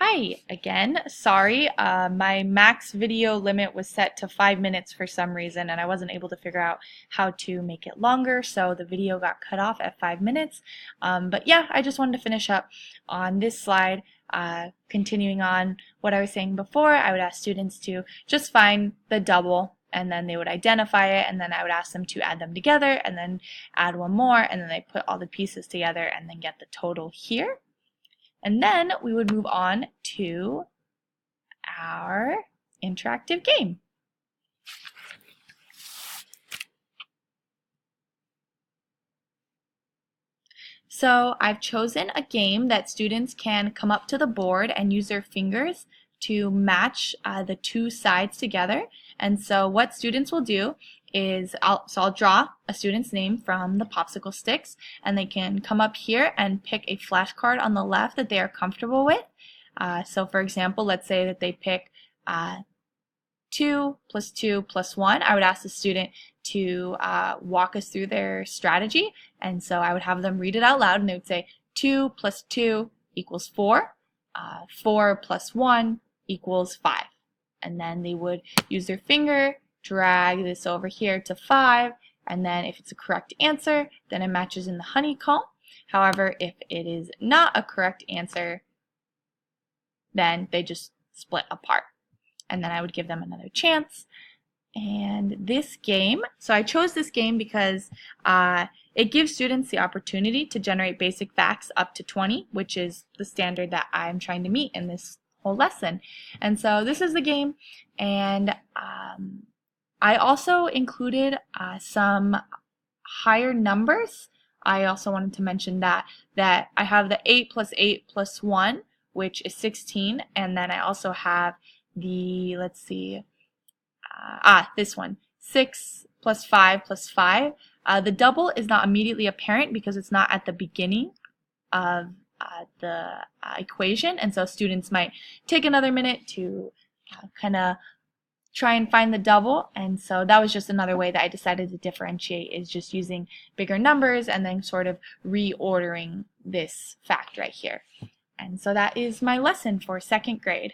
Hi again. Sorry, my max video limit was set to 5 minutes for some reason, and I wasn't able to figure out how to make it longer, so the video got cut off at 5 minutes. But yeah, I just wanted to finish up on this slide. Continuing on what I was saying before, I would ask students to just find the double, and then they would identify it, and then I would ask them to add them together, and then add one more, and then they put all the pieces together, and then get the total here. And then we would move on to our interactive game. So I've chosen a game that students can come up to the board and use their fingers to match the two sides together. And so what students will do is I'll draw a student's name from the popsicle sticks, and they can come up here and pick a flashcard on the left that they are comfortable with. So for example, let's say that they pick 2 plus 2 plus 1. I would ask the student to walk us through their strategy, and so I would have them read it out loud, and they would say 2 plus 2 equals 4, 4 plus 1 equals 5. And then they would use their finger, drag this over here to 5, and then if it's a correct answer, then it matches in the honeycomb. However, if it is not a correct answer, then they just split apart. And then I would give them another chance. And this game, so I chose this game because it gives students the opportunity to generate basic facts up to 20, which is the standard that I'm trying to meet in this whole lesson. And so this is the game, and I also included some higher numbers. I also wanted to mention that I have the 8 plus 8 plus 1, which is 16, and then I also have the, let's see, this one, 6 plus 5 plus 5. The double is not immediately apparent because it's not at the beginning of the equation, and so students might take another minute to kind of try and find the double. And so that was just another way that I decided to differentiate, is just using bigger numbers and then sort of reordering this fact right here. And so that is my lesson for second grade.